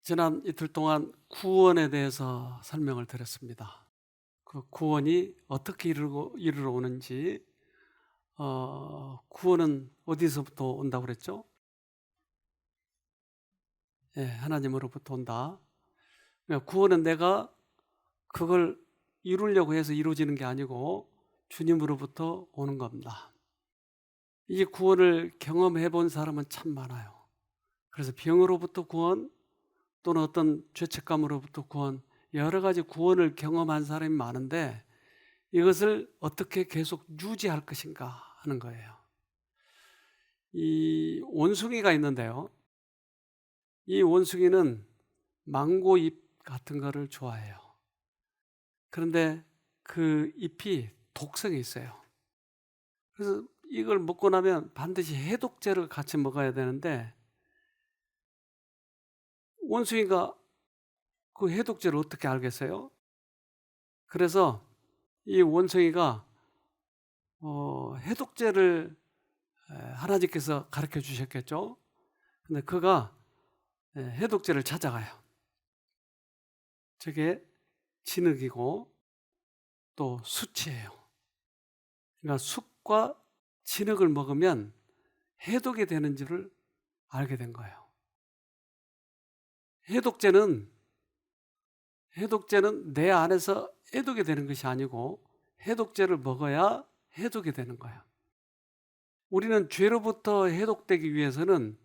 지난 이틀 동안 구원에 대해서 설명을 드렸습니다. 그 구원이 어떻게 이르러 오는지, 구원은 어디서부터 온다고 그랬죠? 예, 하나님으로부터 온다. 그러니까 구원은 내가 그걸 이루려고 해서 이루어지는 게 아니고 주님으로부터 오는 겁니다. 이 구원을 경험해 본 사람은 참 많아요. 그래서 병으로부터 구원, 또는 어떤 죄책감으로부터 구원, 여러 가지 구원을 경험한 사람이 많은데 이것을 어떻게 계속 유지할 것인가 하는 거예요. 이 원숭이가 있는데요. 이 원숭이는 망고잎 같은 거를 좋아해요. 그런데 그 잎이 독성이 있어요. 그래서 이걸 먹고 나면 반드시 해독제를 같이 먹어야 되는데 원숭이가 그 해독제를 어떻게 알겠어요? 그래서 이 원숭이가 해독제를 하나님께서 가르쳐 주셨겠죠. 근데 그가 해독제를 찾아가요. 저게 진흙이고 또 수치예요. 그러니까 숯과 진흙을 먹으면 해독이 되는 줄을 알게 된 거예요. 해독제는 내 안에서 해독이 되는 것이 아니고 해독제를 먹어야 해독이 되는 거예요. 우리는 죄로부터 해독되기 위해서는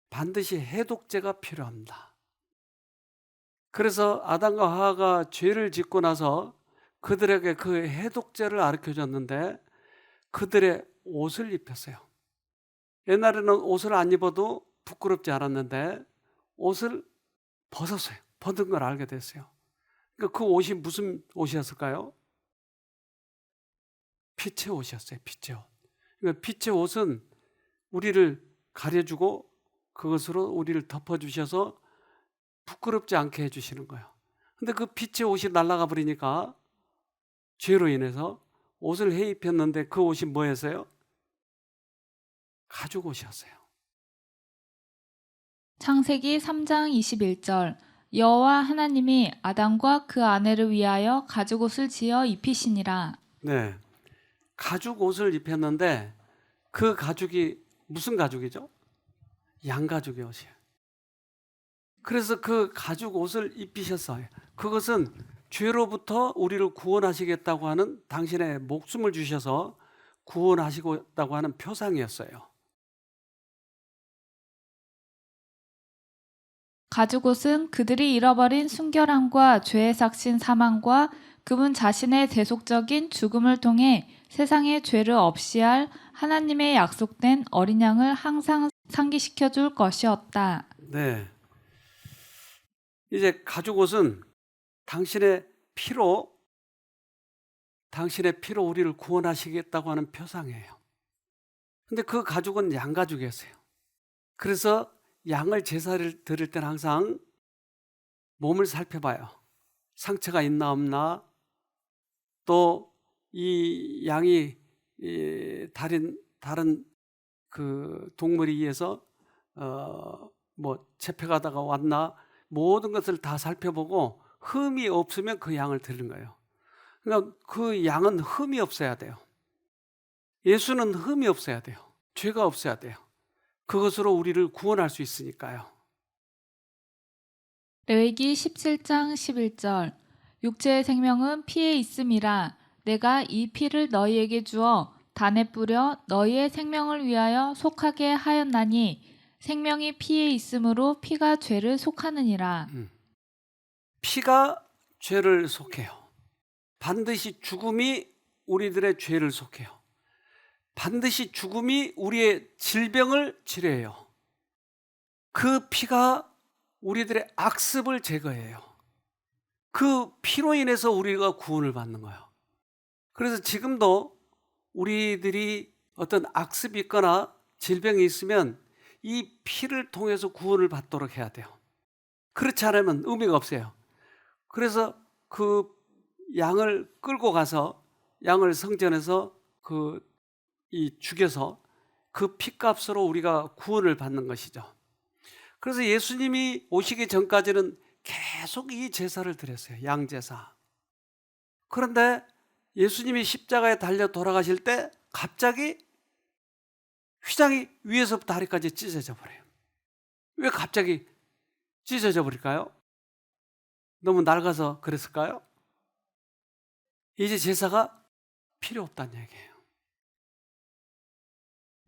반드시 해독제가 필요합니다. 그래서 아담과 하와가 죄를 짓고 나서 그들에게 그 해독제를 가르쳐 줬는데 그들의 옷을 입혔어요. 옛날에는 옷을 안 입어도 부끄럽지 않았는데 옷을 벗었어요. 벗은 걸 알게 됐어요. 그러니까 그 옷이 무슨 옷이었을까요? 빛의 옷이었어요. 빛의 옷. 그러니까 빛의 옷은 우리를 가려주고 그것으로 우리를 덮어주셔서 부끄럽지 않게 해주시는 거예요. 근데 그 빛의 옷이 날아가 버리니까 죄로 인해서 옷을 해 입혔는데 그 옷이 뭐였어요? 가죽 옷이었어요. 창세기 3장 21절 여호와 하나님이 아담과 그 아내를 위하여 가죽옷을 지어 입히시니라. 네. 가죽 옷을 입혔는데 그 가죽이 무슨 가죽이죠? 양가죽의 옷이에요. 그래서 그 가죽 옷을 입히셨어요. 그것은 죄로부터 우리를 구원하시겠다고 하는 당신의 목숨을 주셔서 구원하시겠다고 하는 표상이었어요. 가죽옷은 그들이 잃어버린 순결함과 죄에 삭신 사망과 그분 자신의 대속적인 죽음을 통해 세상의 죄를 없이 할 하나님의 약속된 어린 양을 항상 상기시켜 줄 것이었다. 네. 이제 가죽 옷은 당신의 피로 우리를 구원하시겠다고 하는 표상이에요. 근데 그 가죽은 양가죽이었어요. 그래서 양을 제사를 드릴 때는 항상 몸을 살펴봐요. 상처가 있나 없나, 또 이 양이 다른 그 동물에 의해서 잡혀가다가 왔나, 모든 것을 다 살펴보고 흠이 없으면 그 양을 드리는 거예요. 그러니까 그 양은 흠이 없어야 돼요. 예수는 흠이 없어야 돼요. 죄가 없어야 돼요. 그것으로 우리를 구원할 수 있으니까요. 레위기 17장 11절 육체의 생명은 피에 있음이라 내가 이 피를 너희에게 주어 단에 뿌려 너희의 생명을 위하여 속하게 하였나니 생명이 피에 있으므로 피가 죄를 속하느니라. 피가 죄를 속해요. 반드시 죽음이 우리들의 죄를 속해요. 반드시 죽음이 우리의 질병을 치료해요. 그 피가 우리들의 악습을 제거해요. 그 피로 인해서 우리가 구원을 받는 거예요. 그래서 지금도 우리들이 어떤 악습이 있거나 질병이 있으면 이 피를 통해서 구원을 받도록 해야 돼요. 그렇지 않으면 의미가 없어요. 그래서 그 양을 끌고 가서 양을 성전에서 죽여서 그 피값으로 우리가 구원을 받는 것이죠. 그래서 예수님이 오시기 전까지는 계속 이 제사를 드렸어요. 양제사. 그런데 예수님이 십자가에 달려 돌아가실 때 갑자기 휘장이 위에서부터 다리까지 찢어져 버려요. 왜 갑자기 찢어져 버릴까요? 너무 낡아서 그랬을까요? 이제 제사가 필요 없다는 얘기예요.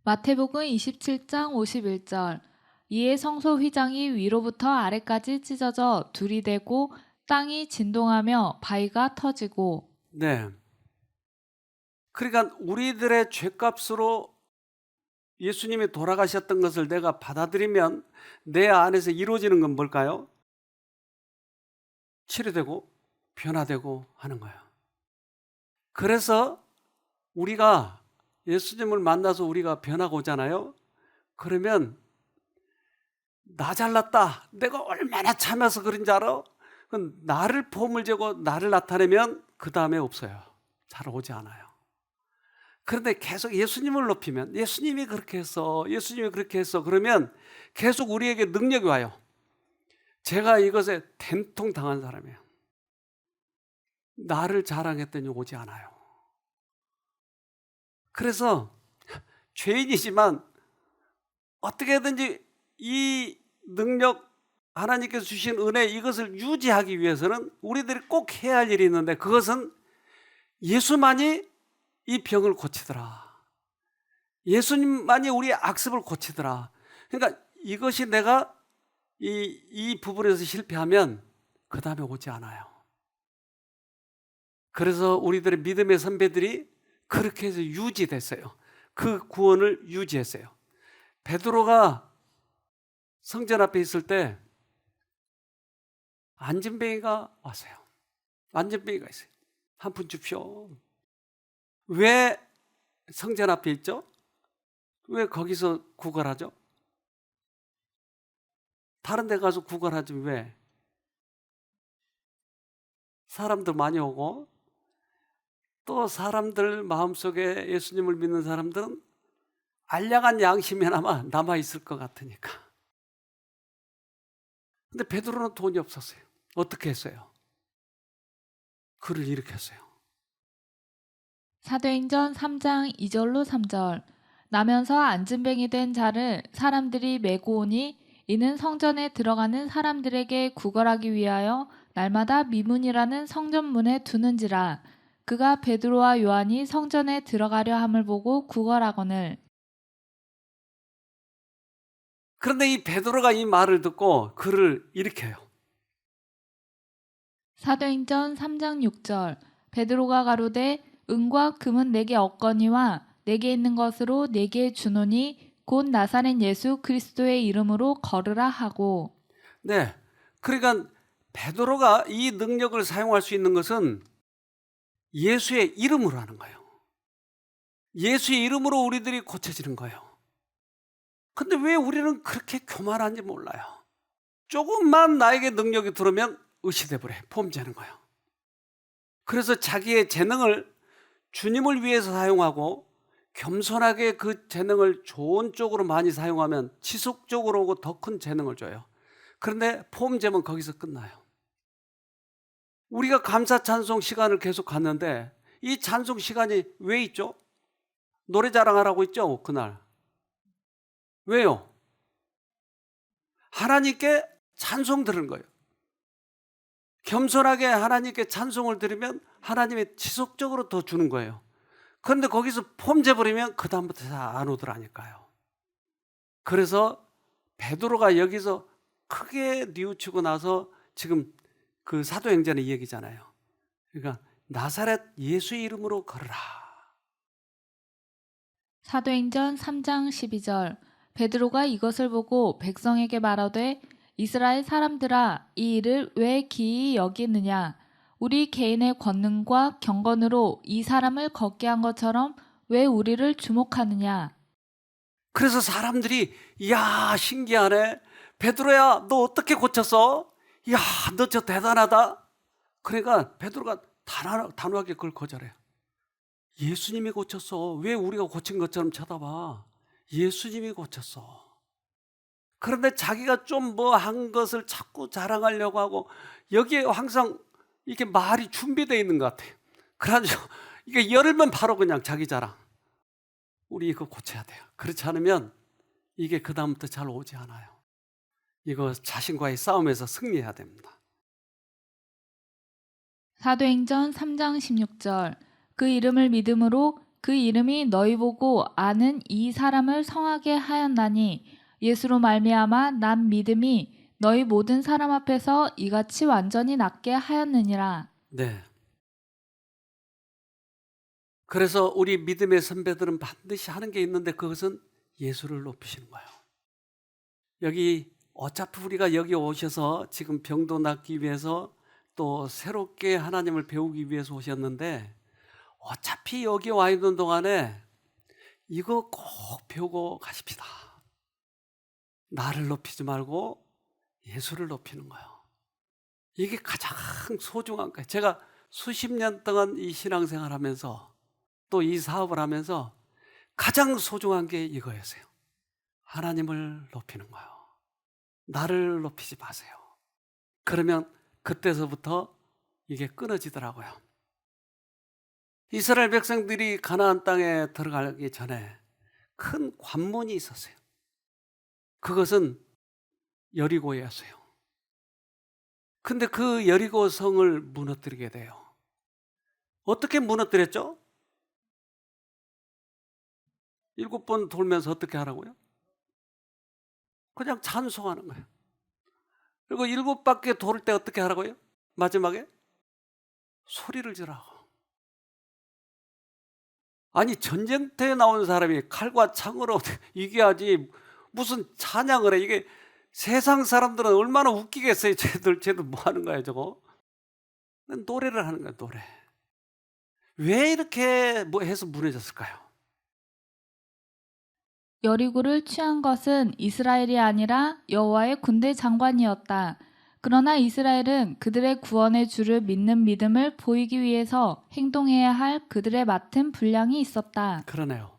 마태복음 27장 51절. 이에 성소 휘장이 위로부터 아래까지 찢어져 둘이 되고 땅이 진동하며 바위가 터지고. 네. 그러니까 우리들의 죄값으로 예수님이 돌아가셨던 것을 내가 받아들이면 내 안에서 이루어지는 건 뭘까요? 치료되고 변화되고 하는 거예요. 그래서 우리가 예수님을 만나서 우리가 변하고 오잖아요. 그러면 나 잘났다. 내가 얼마나 참아서 그런지 알아? 그건 나를 폼을 재고 나를 나타내면 그 다음에 없어요. 잘 오지 않아요. 그런데 계속 예수님을 높이면 예수님이 그렇게 했어. 예수님이 그렇게 했어. 그러면 계속 우리에게 능력이 와요. 제가 이것에 된통 당한 사람이에요. 나를 자랑했더니 오지 않아요. 그래서 죄인이지만 어떻게든지 이 능력, 하나님께서 주신 은혜, 이것을 유지하기 위해서는 우리들이 꼭 해야 할 일이 있는데, 그것은 예수만이 이 병을 고치더라. 예수님만이 우리의 악습을 고치더라. 그러니까 이것이 내가 이 부분에서 실패하면 그 다음에 오지 않아요. 그래서 우리들의 믿음의 선배들이 그렇게 해서 유지됐어요. 그 구원을 유지했어요. 베드로가 성전 앞에 있을 때 안진뱅이가 왔어요. 안진뱅이가 있어요. 한 푼 줍쇼. 왜 성전 앞에 있죠? 왜 거기서 구걸하죠? 다른 데 가서 구걸하지 왜? 사람들 많이 오고 또 사람들 마음속에 예수님을 믿는 사람들은 알량한 양심이나마 남아있을 것 같으니까. 근데 베드로는 돈이 없었어요. 어떻게 했어요? 그를 일으켰어요. 사도행전 3장 2절로 3절. 나면서 안진뱅이 된 자를 사람들이 메고 오니 이는 성전에 들어가는 사람들에게 구걸하기 위하여 날마다 미문이라는 성전문에 두는지라. 그가 베드로와 요한이 성전에 들어가려 함을 보고 구걸하거늘. 그런데 이 베드로가 이 말을 듣고 그를 일으켜요. 사도행전 3장 6절. 베드로가 가로되 은과 금은 내게 없거니와 내게 있는 것으로 내게 주노니 곧 나사렛 예수 그리스도의 이름으로 걸으라 하고. 네. 그러니까 베드로가 이 능력을 사용할 수 있는 것은 예수의 이름으로 하는 거예요. 예수의 이름으로 우리들이 고쳐지는 거예요. 근데 왜 우리는 그렇게 교만한지 몰라요. 조금만 나에게 능력이 들어오면 의시돼 버려요. 폼재는 거예요. 그래서 자기의 재능을 주님을 위해서 사용하고 겸손하게 그 재능을 좋은 쪽으로 많이 사용하면 지속적으로 오고 더 큰 재능을 줘요. 그런데 폼재면 거기서 끝나요. 우리가 감사 찬송 시간을 계속 갔는데 이 찬송 시간이 왜 있죠? 노래 자랑하라고 있죠, 그날. 왜요? 하나님께 찬송 들은 거예요. 겸손하게 하나님께 찬송을 들으면 하나님이 지속적으로 더 주는 거예요. 그런데 거기서 폼재버리면 그 다음부터 잘 안 오더라니까요. 그래서 베드로가 여기서 크게 뉘우치고 나서 지금 그 사도행전의 얘기잖아요. 그러니까 나사렛 예수의 이름으로 걸으라. 사도행전 3장 12절. 베드로가 이것을 보고 백성에게 말하되 이스라엘 사람들아 이 일을 왜 기이 여기느냐. 우리 개인의 권능과 경건으로 이 사람을 걷게 한 것처럼 왜 우리를 주목하느냐. 그래서 사람들이 이야 신기하네. 베드로야 너 어떻게 고쳤어? 이야 너 저 대단하다. 그러니까 베드로가 단호하게 그걸 거절해요. 예수님이 고쳤어. 왜 우리가 고친 것처럼 쳐다봐. 예수님이 고쳤어. 그런데 자기가 좀 뭐 한 것을 자꾸 자랑하려고 하고 여기에 항상 이렇게 말이 준비되어 있는 것 같아요. 그래가지고 이게 열면 바로 그냥 자기 자랑. 우리 이거 고쳐야 돼요. 그렇지 않으면 이게 그다음부터 잘 오지 않아요. 이거 자신과의 싸움에서 승리해야 됩니다. 사도행전 3장 16절. 그 이름을 믿음으로 그 이름이 너희 보고 아는 이 사람을 성하게 하였나니 예수로 말미암아 난 믿음이 너희 모든 사람 앞에서 이같이 완전히 낫게 하였느니라. 네. 그래서 우리 믿음의 선배들은 반드시 하는 게 있는데 그것은 예수를 높이시는 거예요. 여기 어차피 우리가 여기 오셔서 지금 병도 낫기 위해서 또 새롭게 하나님을 배우기 위해서 오셨는데 어차피 여기 와 있는 동안에 이거 꼭 배우고 가십시다. 나를 높이지 말고 예수를 높이는 거예요. 이게 가장 소중한 거예요. 제가 수십 년 동안 이 신앙생활 하면서 또 이 사업을 하면서 가장 소중한 게 이거였어요. 하나님을 높이는 거예요. 나를 높이지 마세요. 그러면 그때서부터 이게 끊어지더라고요. 이스라엘 백성들이 가나안 땅에 들어가기 전에 큰 관문이 있었어요. 그것은 여리고였어요. 근데 그 여리고 성을 무너뜨리게 돼요. 어떻게 무너뜨렸죠? 7번 돌면서 어떻게 하라고요? 그냥 찬송하는 거예요. 그리고 7바퀴 돌 때 어떻게 하라고요? 마지막에 소리를 지라고. 아니 전쟁터에 나온 사람이 칼과 창으로 이겨야지 무슨 찬양을 해. 이게 세상 사람들은 얼마나 웃기겠어요. 쟤들 뭐 하는 거야 저거. 노래를 하는 거야 노래. 왜 이렇게 뭐 해서 무너졌을까요? 여리고를 취한 것은 이스라엘이 아니라 여호와의 군대 장관이었다. 그러나 이스라엘은 그들의 구원의 주를 믿는 믿음을 보이기 위해서 행동해야 할 그들의 맡은 분량이 있었다. 그러네요.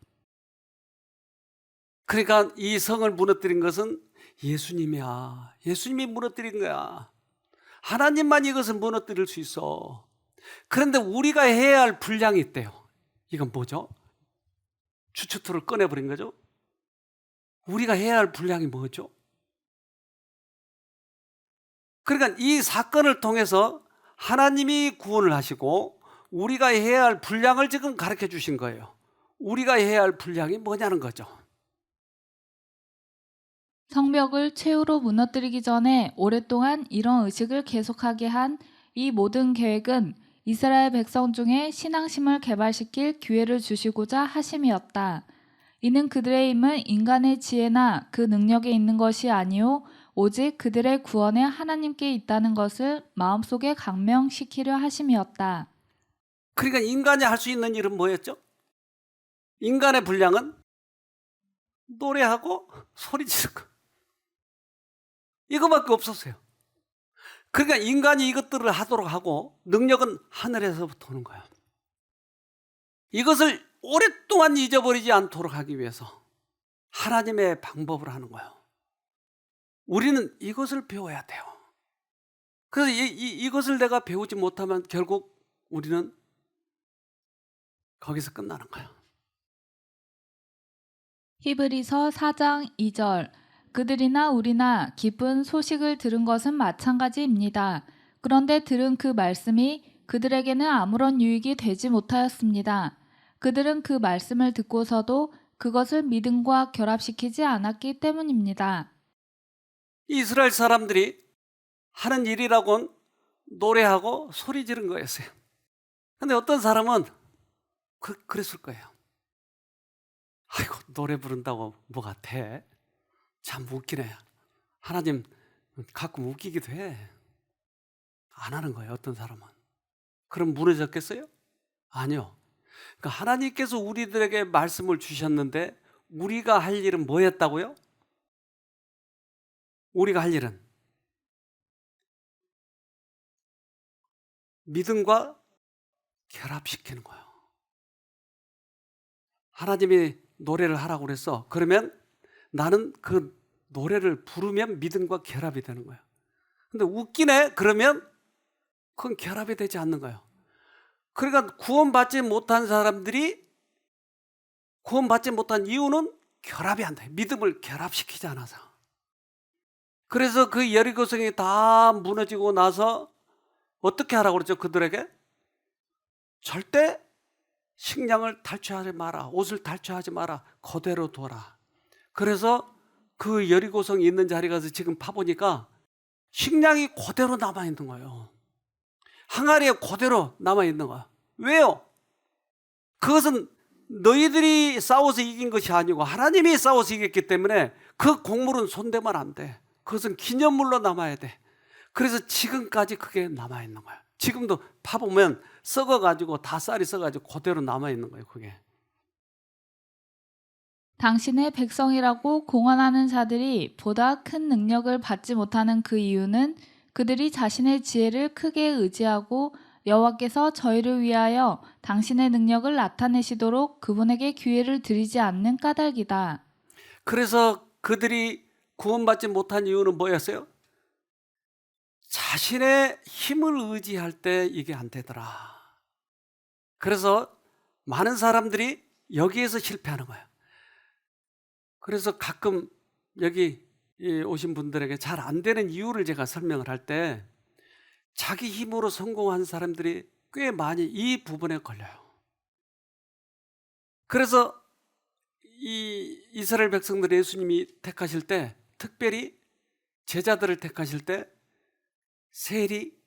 그러니까 이 성을 무너뜨린 것은 예수님이야. 예수님이 무너뜨린 거야. 하나님만 이것을 무너뜨릴 수 있어. 그런데 우리가 해야 할 분량이 있대요. 이건 뭐죠? 주춧돌을 꺼내버린 거죠? 우리가 해야 할 분량이 뭐죠? 그러니까 이 사건을 통해서 하나님이 구원을 하시고 우리가 해야 할 분량을 지금 가르쳐 주신 거예요. 우리가 해야 할 분량이 뭐냐는 거죠. 성벽을 최후로 무너뜨리기 전에 오랫동안 이런 의식을 계속하게 한 이 모든 계획은 이스라엘 백성 중에 신앙심을 개발시킬 기회를 주시고자 하심이었다. 이는 그들의 힘은 인간의 지혜나 그 능력에 있는 것이 아니오 오직 그들의 구원에 하나님께 있다는 것을 마음속에 강명시키려 하심이었다. 그러니까 인간이 할 수 있는 일은 뭐였죠? 인간의 분량은 노래하고 소리 지르는 거. 이거밖에 없었어요. 그러니까 인간이 이것들을 하도록 하고 능력은 하늘에서부터 오는 거예요. 이것을 오랫동안 잊어버리지 않도록 하기 위해서 하나님의 방법을 하는 거예요. 우리는 이것을 배워야 돼요. 그래서 이것을 내가 배우지 못하면 결국 우리는 거기서 끝나는 거예요. 히브리서 4장 2절. 그들이나 우리나 기쁜 소식을 들은 것은 마찬가지입니다. 그런데 들은 그 말씀이 그들에게는 아무런 유익이 되지 못하였습니다. 그들은 그 말씀을 듣고서도 그것을 믿음과 결합시키지 않았기 때문입니다. 이스라엘 사람들이 하는 일이라고는 노래하고 소리 지른 거였어요. 근데 어떤 사람은 그랬을 거예요. 아이고 노래 부른다고 뭐가 돼? 참 웃기네. 하나님 가끔 웃기기도 해. 안 하는 거예요 어떤 사람은. 그럼 무너졌겠어요? 아니요. 그러니까 하나님께서 우리들에게 말씀을 주셨는데 우리가 할 일은 뭐였다고요? 우리가 할 일은 믿음과 결합시키는 거예요. 하나님이 노래를 하라고 그랬어. 그러면 나는 그 노래를 부르면 믿음과 결합이 되는 거예요. 근데 웃기네 그러면 그건 결합이 되지 않는 거예요. 그러니까 구원받지 못한 사람들이 구원받지 못한 이유는 결합이 안 돼. 믿음을 결합시키지 않아서. 그래서 그 여리고성이 다 무너지고 나서 어떻게 하라고 그랬죠? 그들에게 절대 식량을 탈취하지 마라. 옷을 탈취하지 마라. 그대로 둬라. 그래서 그 여리고성이 있는 자리 가서 지금 파보니까 식량이 그대로 남아있는 거예요. 항아리에 그대로 남아있는 거야. 왜요? 그것은 너희들이 싸워서 이긴 것이 아니고 하나님이 싸워서 이겼기 때문에 그 곡물은 손대면 안 돼. 그것은 기념물로 남아야 돼. 그래서 지금까지 그게 남아있는 거야. 지금도 파보면 썩어가지고 다 쌀이 썩어가지고 그대로 남아있는 거예요. 그게. 당신의 백성이라고 공언하는 자들이 보다 큰 능력을 받지 못하는 그 이유는 그들이 자신의 지혜를 크게 의지하고 여호와께서 저희를 위하여 당신의 능력을 나타내시도록 그분에게 기회를 드리지 않는 까닭이다. 그래서 그들이 구원받지 못한 이유는 뭐였어요? 자신의 힘을 의지할 때 이게 안 되더라. 그래서 많은 사람들이 여기에서 실패하는 거예요. 그래서 가끔 여기 오신 분들에게 잘 안 되는 이유를 제가 설명을 할 때 자기 힘으로 성공한 사람들이 꽤 많이 이 부분에 걸려요. 그래서 이 이스라엘 백성들 예수님이 택하실 때 특별히 제자들을 택하실 때 세리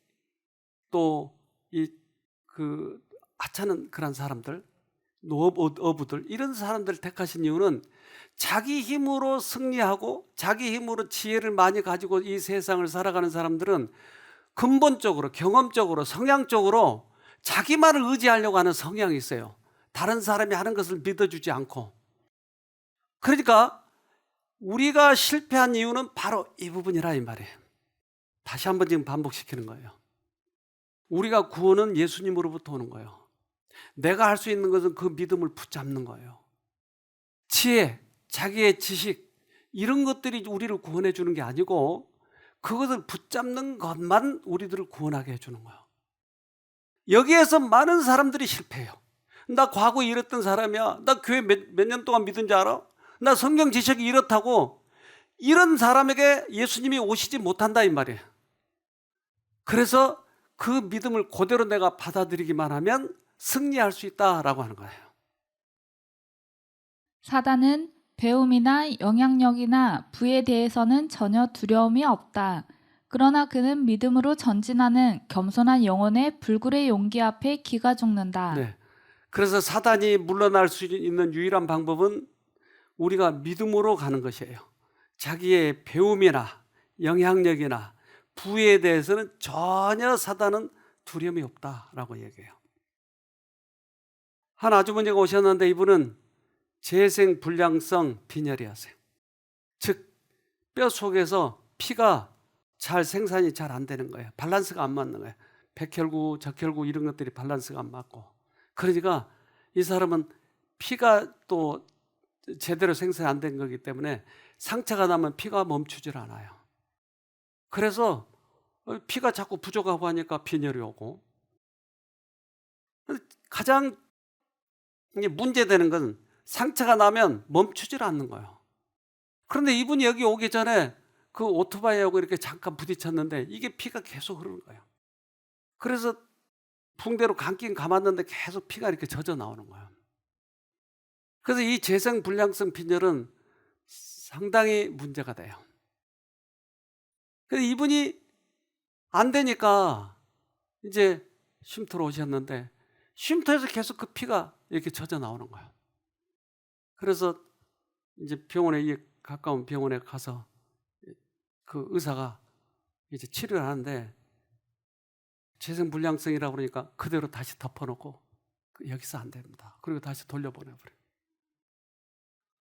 또 이 그 하찮은 그런 사람들 노어부들 이런 사람들을 택하신 이유는 자기 힘으로 승리하고 자기 힘으로 지혜를 많이 가지고 이 세상을 살아가는 사람들은 근본적으로 경험적으로 성향적으로 자기만을 의지하려고 하는 성향이 있어요. 다른 사람이 하는 것을 믿어주지 않고. 그러니까 우리가 실패한 이유는 바로 이 부분이라 이 말이에요. 다시 한번 지금 반복시키는 거예요. 우리가 구원은 예수님으로부터 오는 거예요. 내가 할 수 있는 것은 그 믿음을 붙잡는 거예요. 지혜, 자기의 지식 이런 것들이 우리를 구원해 주는 게 아니고 그것을 붙잡는 것만 우리들을 구원하게 해주는 거예요. 여기에서 많은 사람들이 실패해요. 나 과거에 이랬던 사람이야. 나 교회 몇 년 동안 믿은 줄 알아? 나 성경 지식이 이렇다고. 이런 사람에게 예수님이 오시지 못한다 이 말이에요. 그래서 그 믿음을 그대로 내가 받아들이기만 하면 승리할 수 있다라고 하는 거예요. 사단은 배움이나 영향력이나 부에 대해서는 전혀 두려움이 없다. 그러나 그는 믿음으로 전진하는 겸손한 영혼의 불굴의 용기 앞에 기가 죽는다. 네. 그래서 사단이 물러날 수 있는 유일한 방법은 우리가 믿음으로 가는 것이에요. 자기의 배움이나 영향력이나 부에 대해서는 전혀 사단은 두려움이 없다라고 얘기해요. 한 아주머니가 오셨는데 이분은 재생불량성 빈혈이었어요. 즉 뼈 속에서 피가 잘 생산이 잘 안 되는 거예요. 밸런스가 안 맞는 거예요. 백혈구, 적혈구 이런 것들이 밸런스가 안 맞고. 그러니까 이 사람은 피가 또 제대로 생산이 안 된 거기 때문에 상처가 나면 피가 멈추질 않아요. 그래서 피가 자꾸 부족하고 하니까 빈혈이 오고. 가장 문제되는 건 상처가 나면 멈추질 않는 거예요. 그런데 이분이 여기 오기 전에 그 오토바이하고 이렇게 잠깐 부딪혔는데 이게 피가 계속 흐르는 거예요. 그래서 붕대로 감긴 감았는데 계속 피가 이렇게 젖어 나오는 거예요. 그래서 이 재생불량성 빈혈은 상당히 문제가 돼요. 그래서 이분이 안 되니까 이제 쉼터로 오셨는데 쉼터에서 계속 그 피가 이렇게 젖어 나오는 거예요. 그래서 이제 병원에 가까운 병원에 가서 그 의사가 이제 치료를 하는데 재생불량성이라고 그러니까 그대로 다시 덮어놓고 여기서 안 됩니다. 그리고 다시 돌려보내버려요.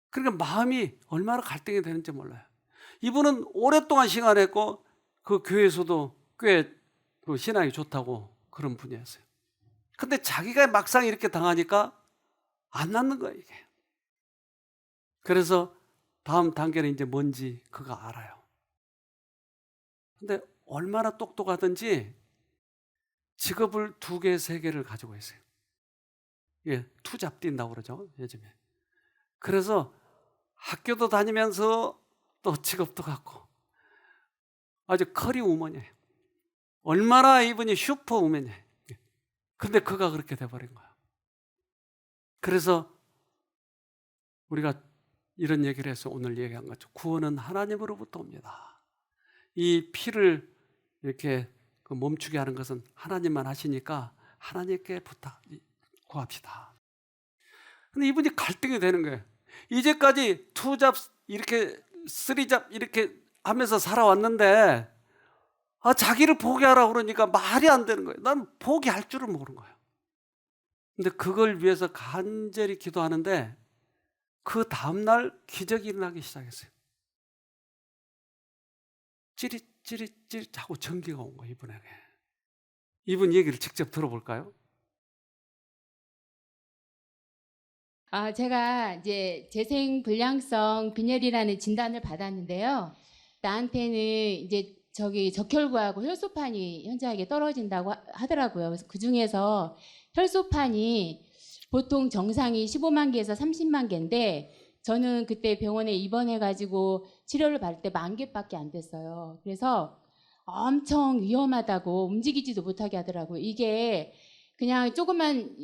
그러니까 마음이 얼마나 갈등이 되는지 몰라요. 이분은 오랫동안 신앙했고 그 교회에서도 꽤 그 신앙이 좋다고 그런 분이었어요. 근데 자기가 막상 이렇게 당하니까 안 낫는 거예요, 이게. 그래서 다음 단계는 이제 뭔지 그거 알아요. 근데 얼마나 똑똑하든지 직업을 2개, 3개를 가지고 있어요. 예, 투잡 뛴다고 그러죠, 요즘에. 그래서 학교도 다니면서 또 직업도 갖고 아주 커리 우먼이에요. 얼마나 이분이 슈퍼 우먼이에요. 근데 그가 그렇게 돼버린 거야. 그래서 우리가 이런 얘기를 해서 오늘 얘기한 거죠. 구원은 하나님으로부터 옵니다. 이 피를 이렇게 멈추게 하는 것은 하나님만 하시니까 하나님께 구합시다. 근데 이분이 갈등이 되는 거예요. 이제까지 투잡 이렇게 쓰리잡 이렇게 하면서 살아왔는데 자기를 포기하라고 그러니까 말이 안 되는 거예요. 난 포기할 줄을 모르는 거예요. 근데 그걸 위해서 간절히 기도하는데 그 다음날 기적이 일어나기 시작했어요. 찌릿찌릿찌릿 하고 전기가 온 거예요, 이분에게. 이분 얘기를 직접 들어볼까요? 제가 이제 재생불량성 빈혈이라는 진단을 받았는데요. 나한테는 이제 적혈구하고 혈소판이 현저하게 떨어진다고 하더라고요. 그래서 그 중에서 혈소판이 보통 정상이 15만 개에서 30만 개인데 저는 그때 병원에 입원해가지고 치료를 받을 때 10,000개밖에 안 됐어요. 그래서 엄청 위험하다고 움직이지도 못하게 하더라고요. 이게 그냥 조그만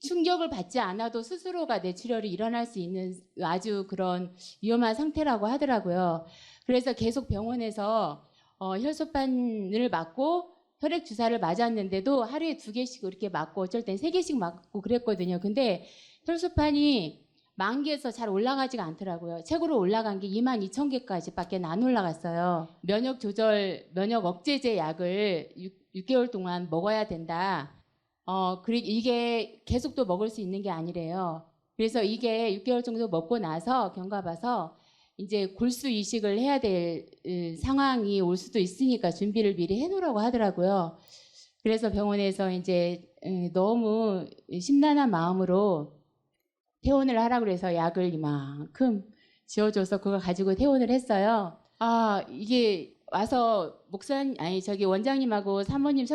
충격을 받지 않아도 스스로가 뇌출혈이 일어날 수 있는 아주 그런 위험한 상태라고 하더라고요. 그래서 계속 병원에서 혈소판을 맞고 혈액 주사를 맞았는데도 하루에 2개씩 이렇게 맞고 어쩔 땐 3개씩 맞고 그랬거든요. 근데 혈소판이 10,000개에서 잘 올라가지가 않더라고요. 최고로 올라간 게 22,000개까지밖에 안 올라갔어요. 면역 억제제 약을 6개월 동안 먹어야 된다. 그리고 이게 계속 또 먹을 수 있는 게 아니래요. 그래서 이게 6개월 정도 먹고 나서 경과봐서 이제 골수 이식을 해야 될 상황이 올 수도 있으니까 준비를 미리 해놓으라고 하더라고요. 그래서 병원에서 이제 너무 심란한 마음으로 퇴원을 하라고 해서 약을 이만큼 지어줘서 그걸 가지고 퇴원을 했어요. 이게 와서 원장님하고 사모님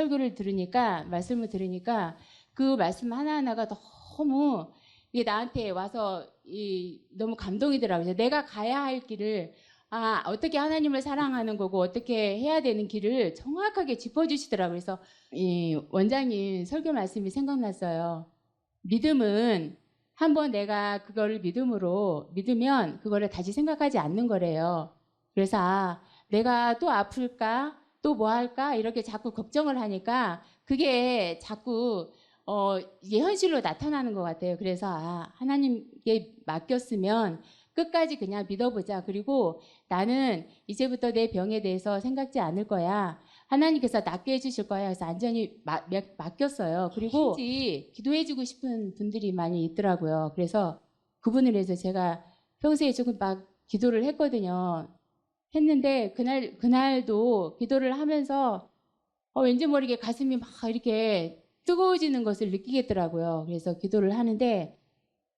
말씀을 들으니까 그 말씀 하나하나가 너무 이게 나한테 와서 너무 감동이더라고요. 내가 가야 할 길을 어떻게 하나님을 사랑하는 거고 어떻게 해야 되는 길을 정확하게 짚어주시더라고요. 그래서 이 원장님 설교 말씀이 생각났어요. 믿음은 한번 내가 그거를 믿으면 그거를 다시 생각하지 않는 거래요. 그래서 내가 또 아플까? 또 뭐 할까? 이렇게 자꾸 걱정을 하니까 그게 자꾸 이게 현실로 나타나는 것 같아요. 그래서 하나님께 맡겼으면 끝까지 그냥 믿어보자. 그리고 나는 이제부터 내 병에 대해서 생각지 않을 거야. 하나님께서 낫게 해주실 거야. 그래서 완전히 맡겼어요. 그리고 기도해주고 싶은 분들이 많이 있더라고요. 그래서 그분을 위해서 제가 평소에 조금 막 기도를 했는데 그날도 기도를 하면서 왠지 모르게 가슴이 막 이렇게 뜨거워지는 것을 느끼겠더라고요. 그래서 기도를 하는데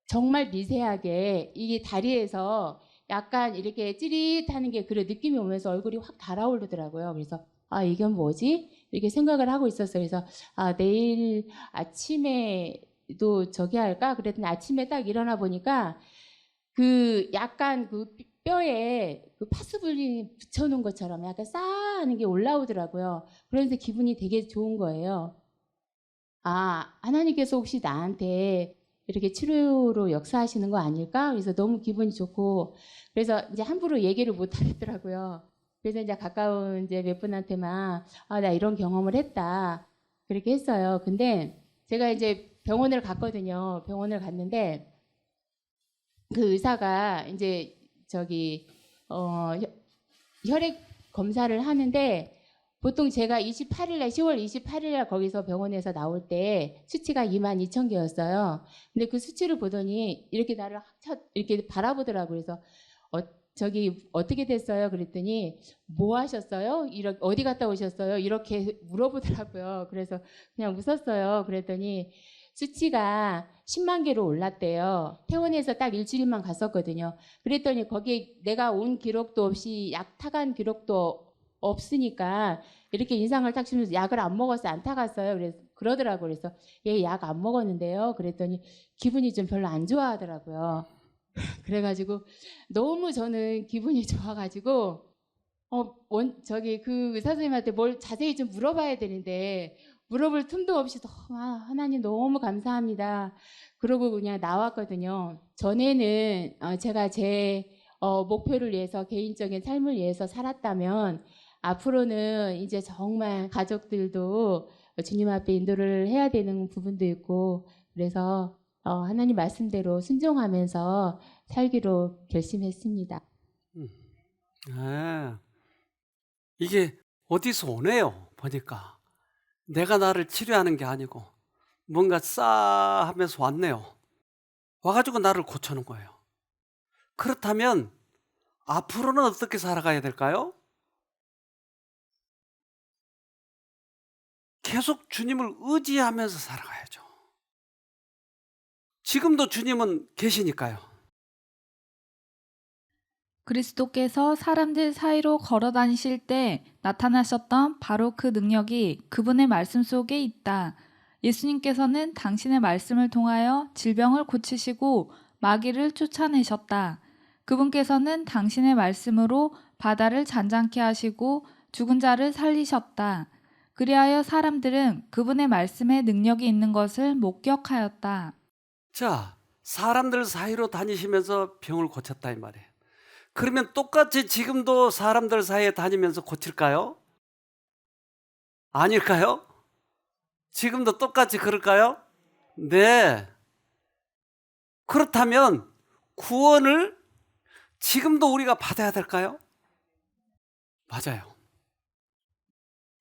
정말 미세하게 이게 다리에서 약간 이렇게 찌릿하는 게 그런 느낌이 오면서 얼굴이 확 달아오르더라고요. 그래서 이게 뭐지? 이렇게 생각을 하고 있었어요. 그래서 내일 아침에도 저기 할까? 그랬더니 아침에 딱 일어나 보니까 그 약간 그 뼈에 그 파스분이 붙여놓은 것처럼 약간 싸하는 게 올라오더라고요. 그러면서 기분이 되게 좋은 거예요. 하나님께서 혹시 나한테 이렇게 치료로 역사하시는 거 아닐까? 그래서 너무 기분이 좋고, 그래서 이제 함부로 얘기를 못 하겠더라고요. 그래서 이제 가까운 이제 몇 분한테만, 나 이런 경험을 했다. 그렇게 했어요. 근데 제가 이제 병원을 갔거든요. 병원을 갔는데, 그 의사가 이제 혈액 검사를 하는데, 보통 제가 10월 28일날 거기서 병원에서 나올 때 수치가 22,000개였어요. 근데 그 수치를 보더니 이렇게 나를 이렇게 바라보더라고요. 그래서 어떻게 됐어요? 그랬더니 뭐 하셨어요? 어디 갔다 오셨어요? 이렇게 물어보더라고요. 그래서 그냥 웃었어요. 그랬더니 수치가 10만 개로 올랐대요. 퇴원해서 딱 일주일만 갔었거든요. 그랬더니 거기에 내가 온 기록도 없이 약 타간 기록도 없으니까 이렇게 인상을 딱 주면서 약을 안 먹었어, 안 타갔어요. 그래서 그러더라고요. 그래서 얘 약 안 먹었는데요. 그랬더니 기분이 좀 별로 안 좋아하더라고요. 그래가지고 너무 저는 기분이 좋아가지고 그 의사 선생님한테 뭘 자세히 좀 물어봐야 되는데 물어볼 틈도 없이 하나님 너무 감사합니다. 그러고 그냥 나왔거든요. 전에는 제가 제 목표를 위해서 개인적인 삶을 위해서 살았다면 앞으로는 이제 정말 가족들도 주님 앞에 인도를 해야 되는 부분도 있고 그래서 하나님 말씀대로 순종하면서 살기로 결심했습니다. 네. 이게 어디서 오네요. 보니까 내가 나를 치료하는 게 아니고 뭔가 하면서 왔네요. 와가지고 나를 고쳐놓은 거예요. 그렇다면 앞으로는 어떻게 살아가야 될까요? 계속 주님을 의지하면서 살아가야죠. 지금도 주님은 계시니까요. 그리스도께서 사람들 사이로 걸어 다니실 때 나타나셨던 바로 그 능력이 그분의 말씀 속에 있다. 예수님께서는 당신의 말씀을 통하여 질병을 고치시고 마귀를 쫓아내셨다. 그분께서는 당신의 말씀으로 바다를 잔잔케 하시고 죽은 자를 살리셨다. 그리하여 사람들은 그분의 말씀에 능력이 있는 것을 목격하였다. 자, 사람들 사이로 다니시면서 병을 고쳤다 이 말이에요. 그러면 똑같이 지금도 사람들 사이에 다니면서 고칠까요? 아닐까요? 지금도 똑같이 그럴까요? 네. 그렇다면 구원을 지금도 우리가 받아야 될까요? 맞아요.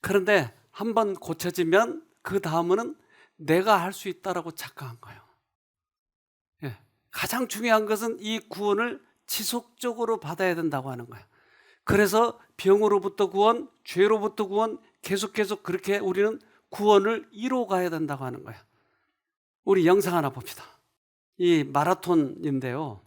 그런데 한번 고쳐지면 그 다음은 내가 할 수 있다라고 착각한 거예요. 예. 가장 중요한 것은 이 구원을 지속적으로 받아야 된다고 하는 거예요. 그래서 병으로부터 구원, 죄로부터 구원, 계속 그렇게 우리는 구원을 이뤄가야 된다고 하는 거예요. 우리 영상 하나 봅시다. 이 마라톤인데요.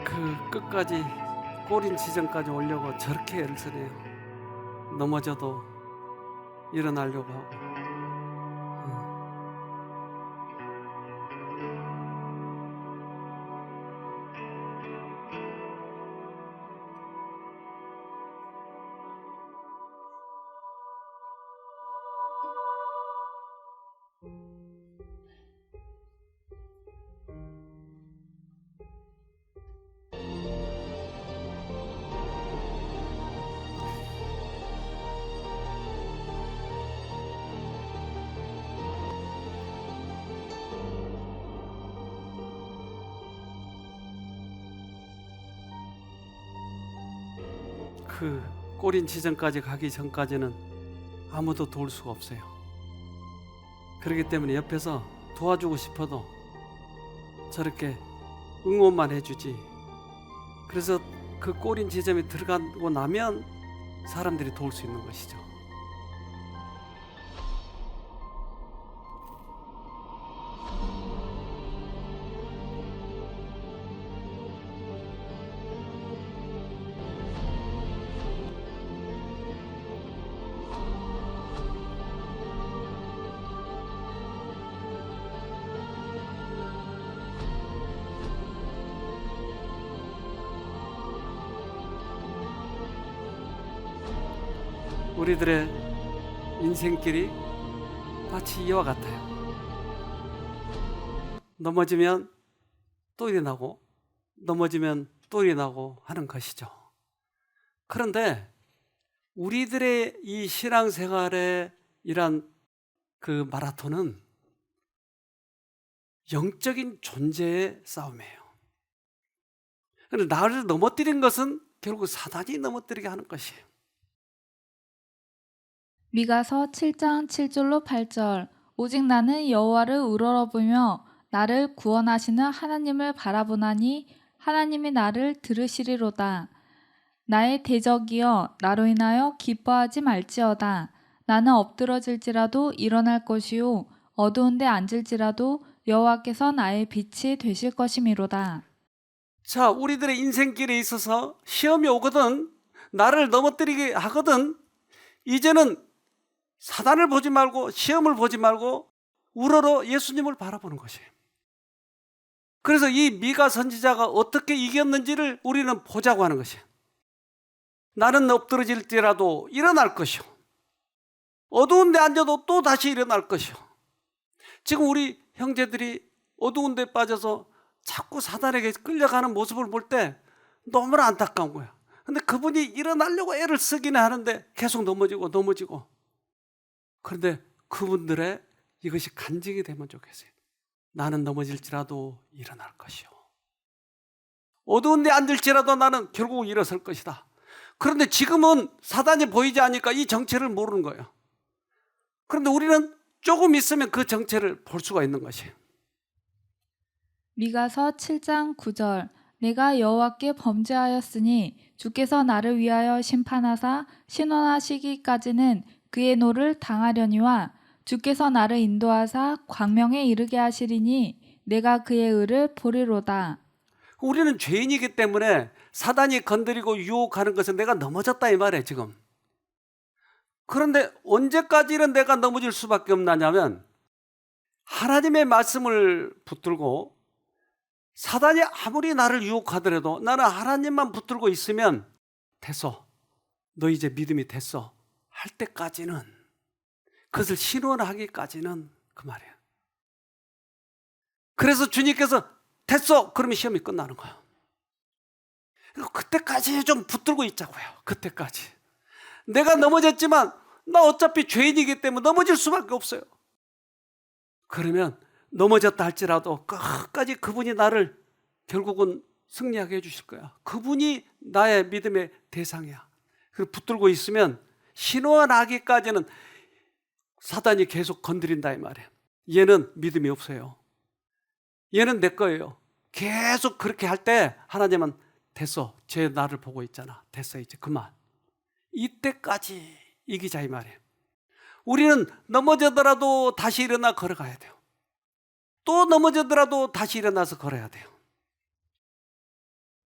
그 끝까지 꼬린 지점까지 오려고 저렇게 애를 쓰네요. 넘어져도 일어나려고 하고. 그 꼬린 지점까지 가기 전까지는 아무도 도울 수가 없어요. 그렇기 때문에 옆에서 도와주고 싶어도 저렇게 응원만 해주지. 그래서 그 꼬린 지점에 들어가고 나면 사람들이 도울 수 있는 것이죠. 우리들의 인생길이 마치 이와 같아요. 넘어지면 또 일어나고 넘어지면 또 일어나고 하는 것이죠. 그런데 우리들의 이 신앙생활의 이런 그 마라톤은 영적인 존재의 싸움이에요. 그런데 나를 넘어뜨린 것은 결국 사단이 넘어뜨리게 하는 것이에요. 미가서 7장 7절로 8절. 오직 나는 여호와를 우러러보며 나를 구원하시는 하나님을 바라보나니 하나님이 나를 들으시리로다. 나의 대적이여 나로 인하여 기뻐하지 말지어다. 나는 엎드러질지라도 일어날 것이요 어두운 데 앉을지라도 여호와께서 나의 빛이 되실 것이미로다. 자, 우리들의 인생길에 있어서 시험이 오거든, 나를 넘어뜨리게 하거든, 이제는 사단을 보지 말고 시험을 보지 말고 우러러 예수님을 바라보는 것이에요. 그래서 이 미가 선지자가 어떻게 이겼는지를 우리는 보자고 하는 것이에요. 나는 엎드러질지라도 일어날 것이요 어두운 데 앉아도 또 다시 일어날 것이요. 지금 우리 형제들이 어두운 데 빠져서 자꾸 사단에게 끌려가는 모습을 볼 때 너무나 안타까운 거야. 근데 그분이 일어나려고 애를 쓰기는 하는데 계속 넘어지고 그런데 그분들의 이것이 간증이 되면 좋겠어요. 나는 넘어질지라도 일어날 것이요 어두운 데 앉을지라도 나는 결국 일어설 것이다. 그런데 지금은 사단이 보이지 않으니까 이 정체를 모르는 거예요. 그런데 우리는 조금 있으면 그 정체를 볼 수가 있는 것이에요. 미가서 7장 9절. 내가 여호와께 범죄하였으니 주께서 나를 위하여 심판하사 신원하시기까지는 그의 노를 당하려니와 주께서 나를 인도하사 광명에 이르게 하시리니 내가 그의 의를 보리로다. 우리는 죄인이기 때문에 사단이 건드리고 유혹하는 것은 내가 넘어졌다 이 말이에요 지금. 그런데 언제까지는 내가 넘어질 수밖에 없느냐면 하나님의 말씀을 붙들고 사단이 아무리 나를 유혹하더라도 나는 하나님만 붙들고 있으면 됐어, 너 이제 믿음이 됐어 할 때까지는, 그것을 신원하기까지는 그 말이에요. 그래서 주님께서 됐어 그러면 시험이 끝나는 거예요. 그때까지 좀 붙들고 있자고요. 그때까지 내가 넘어졌지만 나 어차피 죄인이기 때문에 넘어질 수밖에 없어요. 그러면 넘어졌다 할지라도 끝까지 그분이 나를 결국은 승리하게 해주실 거야. 그분이 나의 믿음의 대상이야. 그리고 붙들고 있으면 신원하기까지는 사단이 계속 건드린다 이 말이에요. 얘는 믿음이 없어요. 얘는 내 거예요. 계속 그렇게 할 때 하나님은 됐어, 쟤 나를 보고 있잖아, 됐어 이제 그만. 이때까지 이기자 이 말이에요. 우리는 넘어지더라도 다시 일어나 걸어가야 돼요. 또 넘어지더라도 다시 일어나서 걸어야 돼요.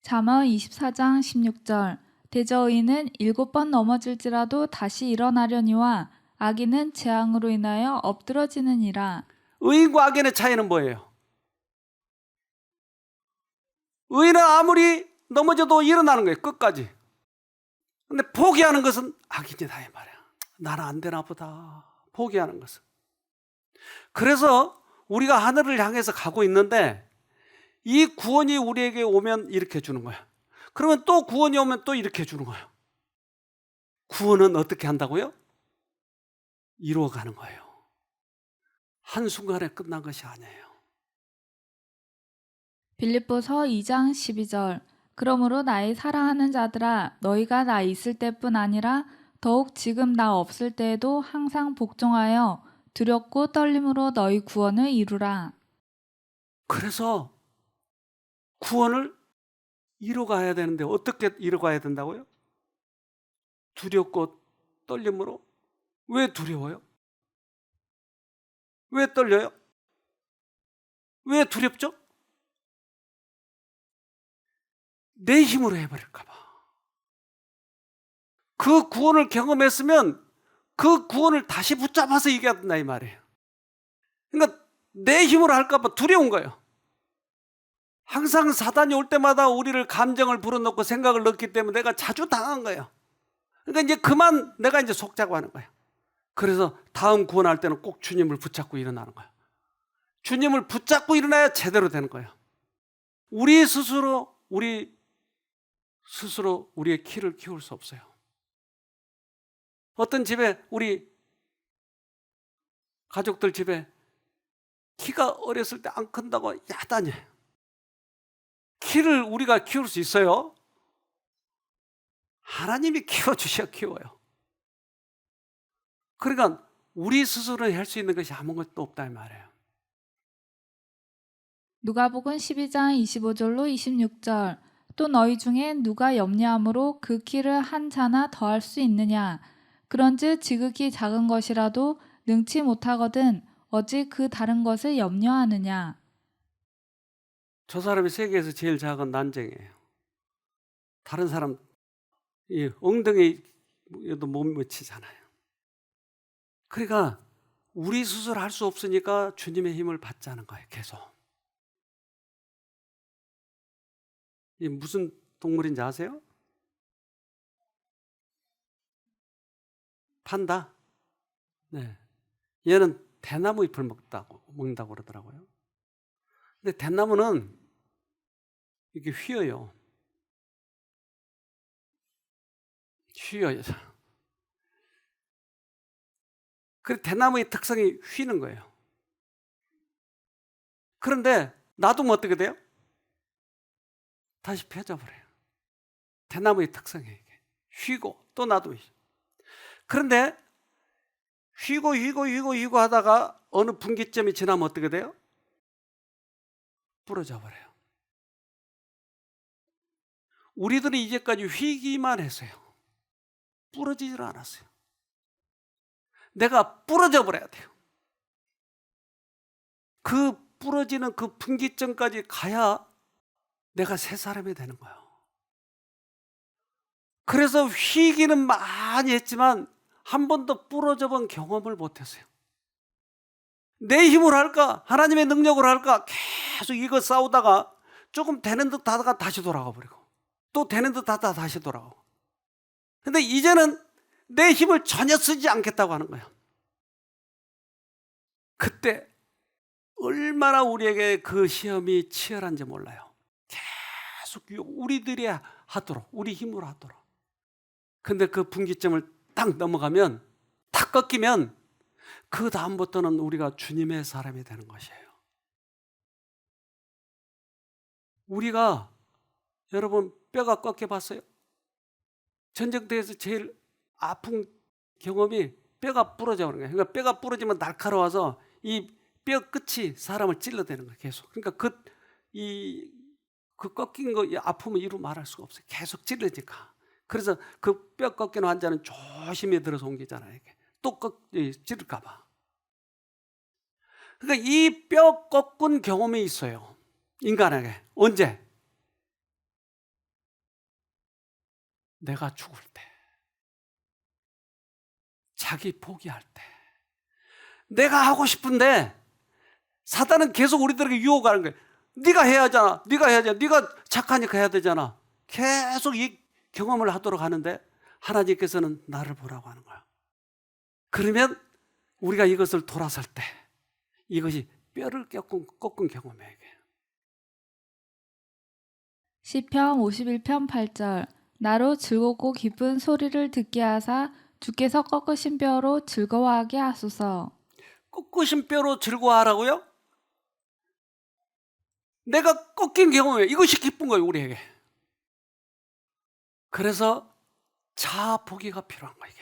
잠언 24장 16절. 대저의인은 7번 넘어질지라도 다시 일어나려니와 악인은 재앙으로 인하여 엎드러지느니라. 의인과 악인의 차이는 뭐예요? 의인은 아무리 넘어져도 일어나는 거예요 끝까지. 근데 포기하는 것은 악인이다 이 말이야. 나는 안 되나 보다 포기하는 것은. 그래서 우리가 하늘을 향해서 가고 있는데 이 구원이 우리에게 오면 이렇게 주는 거야. 그러면 또 구원이 오면 또 이렇게 주는 거예요. 구원은 어떻게 한다고요? 이루어가는 거예요. 한순간에 끝난 것이 아니에요. 빌립보서 2장 12절. 그러므로 나의 사랑하는 자들아 너희가 나 있을 때뿐 아니라 더욱 지금 나 없을 때에도 항상 복종하여 두렵고 떨림으로 너희 구원을 이루라. 그래서 구원을 이루어가야 되는데 어떻게 이루어가야 된다고요? 두렵고 떨림으로. 왜 두려워요? 왜 떨려요? 왜 두렵죠? 내 힘으로 해버릴까 봐. 그 구원을 경험했으면 그 구원을 다시 붙잡아서 이겨야 된다 이 말이에요. 그러니까 내 힘으로 할까 봐 두려운 거예요. 항상 사단이 올 때마다 우리를 감정을 불어넣고 생각을 넣기 때문에 내가 자주 당한 거예요. 그러니까 이제 그만 내가 이제 속자고 하는 거예요. 그래서 다음 구원할 때는 꼭 주님을 붙잡고 일어나는 거예요. 주님을 붙잡고 일어나야 제대로 되는 거예요. 우리 스스로 우리의 키를 키울 수 없어요. 어떤 집에 우리 가족들 집에 키가 어렸을 때 안 큰다고 야단이에요. 키를 우리가 키울 수 있어요? 하나님이 키워주셔야 키워요. 그러니까 우리 스스로 할 수 있는 것이 아무것도 없다 이 말이에요. 누가복음 12장 25절로 26절. 또 너희 중에 누가 염려함으로 그 키를 한 자나 더할 수 있느냐? 그런즉 지극히 작은 것이라도 능치 못하거든 어찌 그 다른 것을 염려하느냐? 저 사람이 세계에서 제일 작은 난쟁이에요. 다른 사람 이 엉덩이에도 못 미치잖아요. 그러니까 우리 스스로 할 수 없으니까 주님의 힘을 받자는 거예요. 계속. 이 무슨 동물인지 아세요? 판다. 네. 얘는 대나무 잎을 먹는다고 그러더라고요. 근데 대나무는 이렇게 휘어요. 휘어요. 그 대나무의 특성이 휘는 거예요. 그런데 놔두면 어떻게 돼요? 다시 펴져버려요. 대나무의 특성이에요. 이게. 휘고 또 놔두면. 그런데 휘고 하다가 어느 분기점이 지나면 어떻게 돼요? 부러져 버려요. 우리들이 이제까지 휘기만 했어요. 부러지질 않았어요. 내가 부러져 버려야 돼요. 그 부러지는 그 분기점까지 가야 내가 새 사람이 되는 거예요. 그래서 휘기는 많이 했지만 한 번도 부러져 본 경험을 못했어요. 내 힘으로 할까? 하나님의 능력으로 할까? 계속 이거 싸우다가 조금 되는 듯 하다가 다시 돌아가 버리고 또 되는 듯 하다가 다시 돌아가고. 근데 이제는 내 힘을 전혀 쓰지 않겠다고 하는 거예요. 그때 얼마나 우리에게 그 시험이 치열한지 몰라요. 계속 우리들이 하도록, 우리 힘으로 하도록. 근데 그 분기점을 딱 넘어가면, 딱 꺾이면 그 다음부터는 우리가 주님의 사람이 되는 것이에요. 우리가 여러분 뼈가 꺾여 봤어요? 전쟁터에서 제일 아픈 경험이 뼈가 부러져 버리는 거예요. 그러니까 뼈가 부러지면 날카로워서 이 뼈 끝이 사람을 찔러대는 거예요. 계속. 그러니까 그 꺾인 거 아픔을 이루 말할 수가 없어요. 계속 찔러지니까. 그래서 그 뼈 꺾이는 환자는 조심히 들어서 옮기잖아요. 또 찌를까 봐. 그러니까 이 뼈 꺾은 경험이 있어요. 인간에게. 언제? 내가 죽을 때. 자기 포기할 때. 내가 하고 싶은데 사단은 계속 우리들에게 유혹하는 거예요. 네가 해야 하잖아. 네가 착하니까 해야 되잖아. 계속 이 경험을 하도록 하는데 하나님께서는 나를 보라고 하는 거야. 그러면 우리가 이것을 돌아설 때 이것이 뼈를 꺾은 경험이에요. 시편 51편 8절. 나로 즐겁고 기쁜 소리를 듣게 하사 주께서 꺾으신 뼈로 즐거워하게 하소서. 꺾으신 뼈로 즐거워하라고요? 내가 꺾인 경험이에요. 이것이 기쁜 거예요, 우리에게. 그래서 자아 포기가 필요한 거예요, 이게.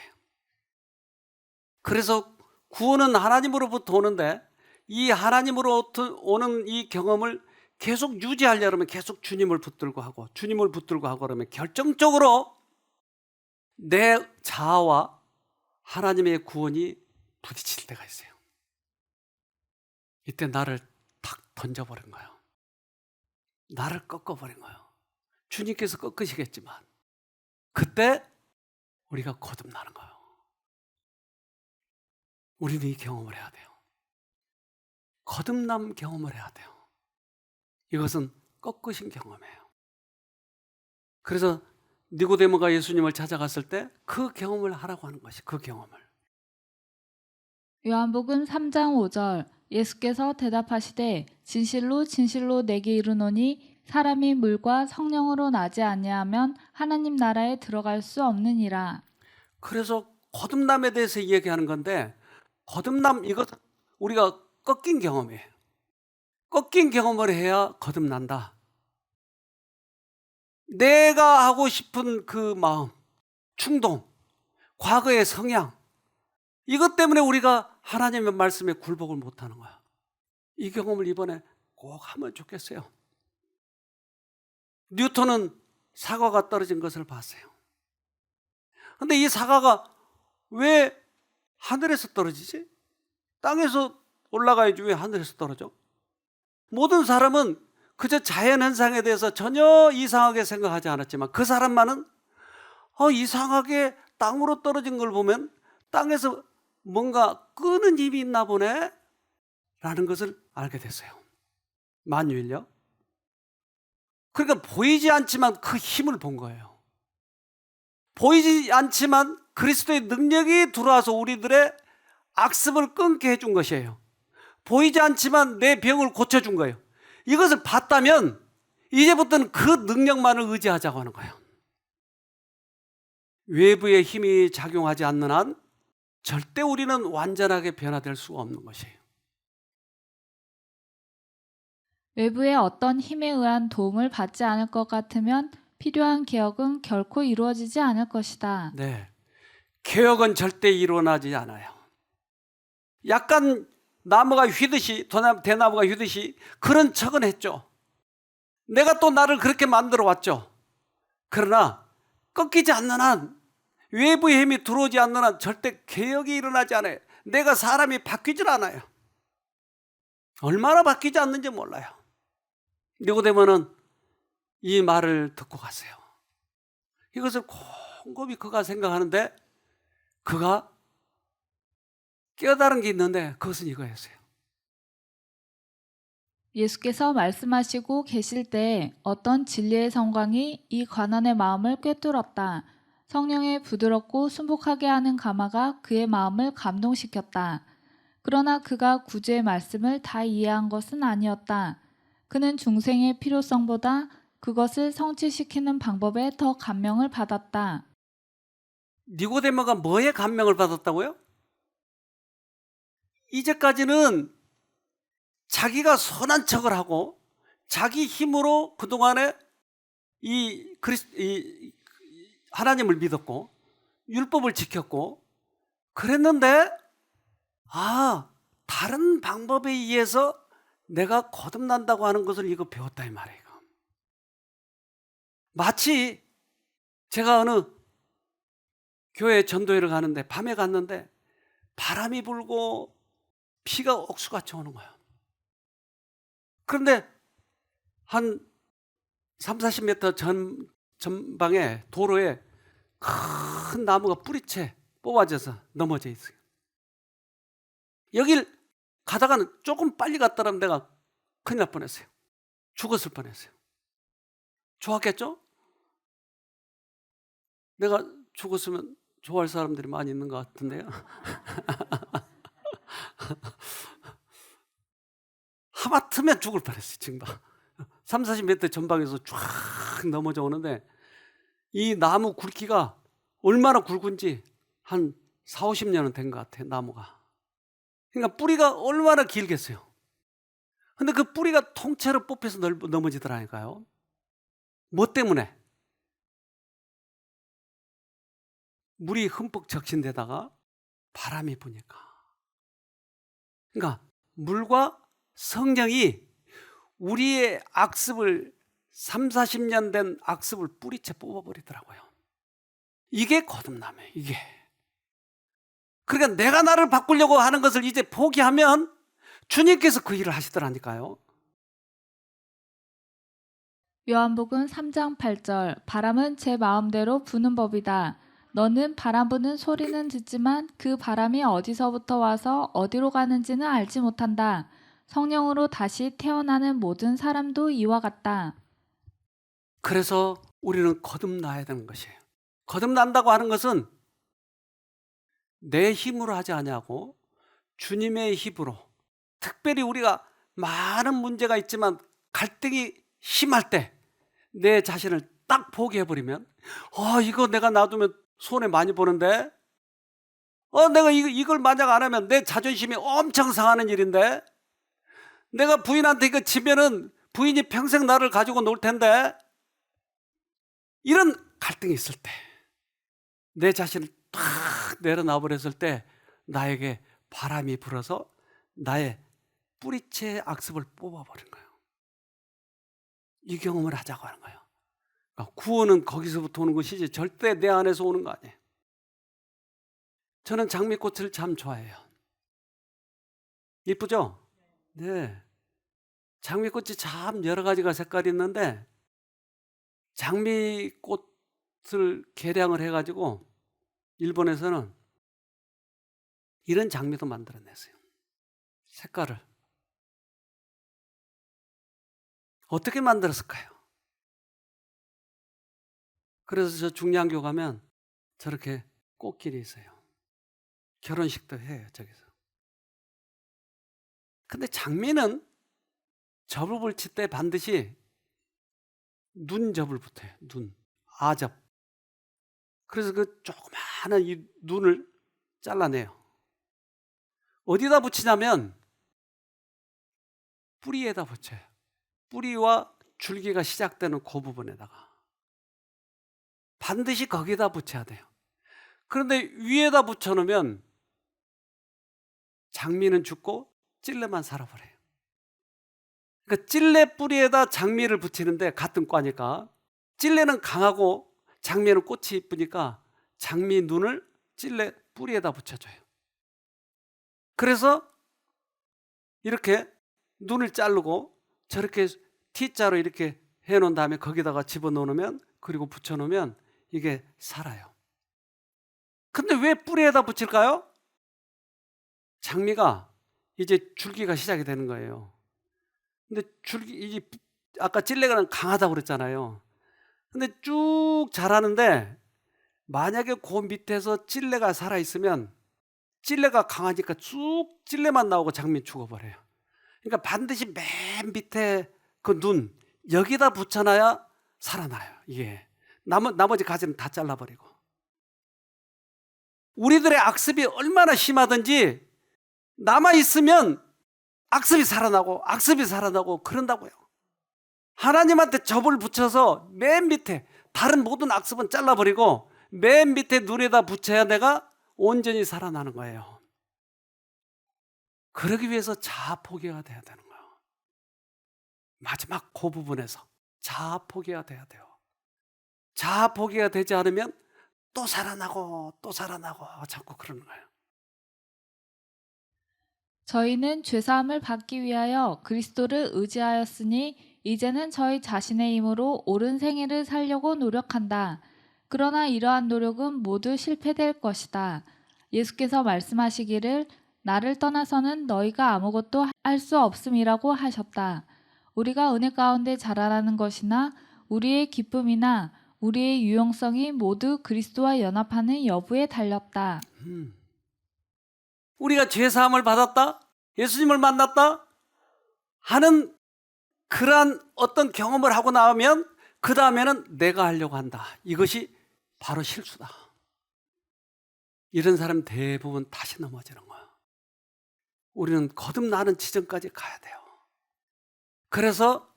그래서 구원은 하나님으로부터 오는데 이 하나님으로부터 오는 이 경험을 계속 유지하려면 계속 주님을 붙들고 하고 그러면 결정적으로 내 자아와 하나님의 구원이 부딪힐 때가 있어요. 이때 나를 탁 던져버린 거예요. 나를 꺾어버린 거예요. 주님께서 꺾으시겠지만 그때 우리가 거듭나는 거예요. 우리는 이 경험을 해야 돼요. 거듭남 경험을 해야 돼요. 이것은 꺾으신 경험이에요. 그래서 니고데모가 예수님을 찾아갔을 때 그 경험을 하라고 하는 것이 그 경험을. 요한복음 3장 5절 예수께서 대답하시되 진실로 진실로 내게 이르노니 사람이 물과 성령으로 나지 아니하면 하나님 나라에 들어갈 수 없느니라. 그래서 거듭남에 대해서 얘기하는 건데, 거듭남, 이것 우리가 꺾인 경험이에요. 꺾인 경험을 해야 거듭난다. 내가 하고 싶은 그 마음, 충동, 과거의 성향, 이것 때문에 우리가 하나님의 말씀에 굴복을 못하는 거야. 이 경험을 이번에 꼭 하면 좋겠어요. 뉴턴은 사과가 떨어진 것을 봤어요. 근데 이 사과가 왜 하늘에서 떨어지지? 땅에서 올라가야지 왜 하늘에서 떨어져? 모든 사람은 그저 자연현상에 대해서 전혀 이상하게 생각하지 않았지만 그 사람만은 이상하게 땅으로 떨어진 걸 보면 땅에서 뭔가 끄는 힘이 있나 보네 라는 것을 알게 됐어요. 만유일요. 그러니까 보이지 않지만 그 힘을 본 거예요. 보이지 않지만 그리스도의 능력이 들어와서 우리들의 악습을 끊게 해준 것이에요. 보이지 않지만 내 병을 고쳐준 거예요. 이것을 봤다면 이제부터는 그 능력만을 의지하자고 하는 거예요. 외부의 힘이 작용하지 않는 한 절대 우리는 완전하게 변화될 수가 없는 것이에요. 외부의 어떤 힘에 의한 도움을 받지 않을 것 같으면 필요한 개혁은 결코 이루어지지 않을 것이다. 네, 개혁은 절대 일어나지 않아요. 약간 나무가 휘듯이, 대나무가 휘듯이 그런 척은 했죠. 내가 또 나를 그렇게 만들어 왔죠. 그러나 꺾이지 않는 한, 외부의 힘이 들어오지 않는 한 절대 개혁이 일어나지 않아요. 내가 사람이 바뀌질 않아요. 얼마나 바뀌지 않는지 몰라요. 니고데모는 이 말을 듣고 갔어요. 이것을 곰곰이 그가 생각하는데 그가 깨달은 게 있는데 그것은 이거였어요. 예수께서 말씀하시고 계실 때 어떤 진리의 성광이 이 관원의 마음을 꿰뚫었다. 성령의 부드럽고 순복하게 하는 감화가 그의 마음을 감동시켰다. 그러나 그가 구주의 말씀을 다 이해한 것은 아니었다. 그는 중생의 필요성보다 그것을 성취시키는 방법에 더 감명을 받았다. 니고데모가 뭐에 감명을 받았다고요? 이제까지는 자기가 선한 척을 하고 자기 힘으로 그동안에 하나님을 믿었고 율법을 지켰고 그랬는데 다른 방법에 의해서 내가 거듭난다고 하는 것을 이거 배웠다 이 말이에요. 마치 제가 어느 교회 전도회를 가는데 밤에 갔는데 바람이 불고 비가 억수같이 오는 거예요. 그런데 한 30-40m 전방에 도로에 큰 나무가 뿌리채 뽑아져서 넘어져 있어요. 여길 가다가는 조금 빨리 갔더라면 내가 큰일 날 뻔했어요. 죽었을 뻔했어요. 좋았겠죠? 내가 죽었으면 좋아할 사람들이 많이 있는 것 같은데요. 하마터면 죽을 뻔했어요. 지금 30-40m 전방에서 쫙 넘어져 오는데 이 나무 굵기가 얼마나 굵은지 한 40-50년은 된 것 같아요. 나무가. 그러니까 뿌리가 얼마나 길겠어요. 근데 그 뿌리가 통째로 뽑혀서 넘어지더라니까요. 뭐 때문에? 물이 흠뻑 적신 데다가 바람이 부니까. 그러니까 물과 성령이 우리의 악습을 30-40년 된 악습을 뿌리채 뽑아버리더라고요. 이게 거듭남이에요. 이게. 그러니까 내가 나를 바꾸려고 하는 것을 이제 포기하면 주님께서 그 일을 하시더라니까요. 요한복음 3장 8절 바람은 제 마음대로 부는 법이다. 너는 바람 부는 소리는 듣지만 그 바람이 어디서부터 와서 어디로 가는지는 알지 못한다. 성령으로 다시 태어나는 모든 사람도 이와 같다. 그래서 우리는 거듭나야 되는 것이에요. 거듭난다고 하는 것은 내 힘으로 하지 아니하고 주님의 힘으로, 특별히 우리가 많은 문제가 있지만 갈등이 심할 때 내 자신을 딱 포기해버리면, 이거 내가 놔두면 손해 많이 보는데, 내가 이걸 만약 안 하면 내 자존심이 엄청 상하는 일인데, 내가 부인한테 이거 지면은 부인이 평생 나를 가지고 놀 텐데, 이런 갈등이 있을 때 내 자신을 탁 내려놔 버렸을 때 나에게 바람이 불어서 나의 뿌리채 악습을 뽑아버린 거예요. 이 경험을 하자고 하는 거예요. 그러니까 구원은 거기서부터 오는 것이지 절대 내 안에서 오는 거 아니에요. 저는 장미꽃을 참 좋아해요. 이쁘죠? 네. 장미꽃이 참 여러 가지가 색깔이 있는데, 장미꽃을 개량을 해가지고 일본에서는 이런 장미도 만들어냈어요. 색깔을. 어떻게 만들었을까요? 그래서 저 중량교 가면 저렇게 꽃길이 있어요. 결혼식도 해요, 저기서. 근데 장미는 접을 칠 때 반드시 눈접을 붙여요. 눈, 아접. 그래서 그 조그마한 이 눈을 잘라내요. 어디다 붙이냐면 뿌리에다 붙여요. 뿌리와 줄기가 시작되는 그 부분에다가 반드시 거기다 붙여야 돼요. 그런데 위에다 붙여놓으면 장미는 죽고 찔레만 살아버려요. 그러니까 찔레 뿌리에다 장미를 붙이는데, 같은 과니까 찔레는 강하고 장미는 꽃이 이쁘니까 장미 눈을 찔레 뿌리에다 붙여줘요. 그래서 이렇게 눈을 자르고 저렇게 T자로 이렇게 해놓은 다음에 거기다가 집어넣으면, 그리고 붙여놓으면 이게 살아요. 근데 왜 뿌리에다 붙일까요? 장미가 이제 줄기가 시작이 되는 거예요. 근데 이제 아까 찔레가 강하다고 그랬잖아요. 근데 쭉 자라는데 만약에 그 밑에서 찔레가 살아있으면 찔레가 강하니까 쭉 찔레만 나오고 장미 죽어버려요. 그러니까 반드시 맨 밑에 그 눈, 여기다 붙여놔야 살아나요. 이게 나머지 가지는 다 잘라버리고. 우리들의 악습이 얼마나 심하든지 남아있으면 악습이 살아나고 그런다고요. 하나님한테 접을 붙여서 맨 밑에, 다른 모든 악습은 잘라버리고 맨 밑에 눈에다 붙여야 내가 온전히 살아나는 거예요. 그러기 위해서 자아 포기가 돼야 되는 거예요. 마지막 그 부분에서 자아 포기가 돼야 돼요. 자아 포기가 되지 않으면 또 살아나고 자꾸 그러는 거예요. 저희는 죄사함을 받기 위하여 그리스도를 의지하였으니 이제는 저희 자신의 힘으로 옳은 생애를 살려고 노력한다. 그러나 이러한 노력은 모두 실패될 것이다. 예수께서 말씀하시기를 나를 떠나서는 너희가 아무것도 할 수 없음이라고 하셨다. 우리가 은혜 가운데 자라나는 것이나 우리의 기쁨이나 우리의 유용성이 모두 그리스도와 연합하는 여부에 달렸다. 우리가 죄사함을 받았다, 예수님을 만났다 하는 그러한 어떤 경험을 하고 나오면 그 다음에는 내가 하려고 한다. 이것이 바로 실수다. 이런 사람 대부분 다시 넘어지는 거예요. 우리는 거듭나는 지점까지 가야 돼요. 그래서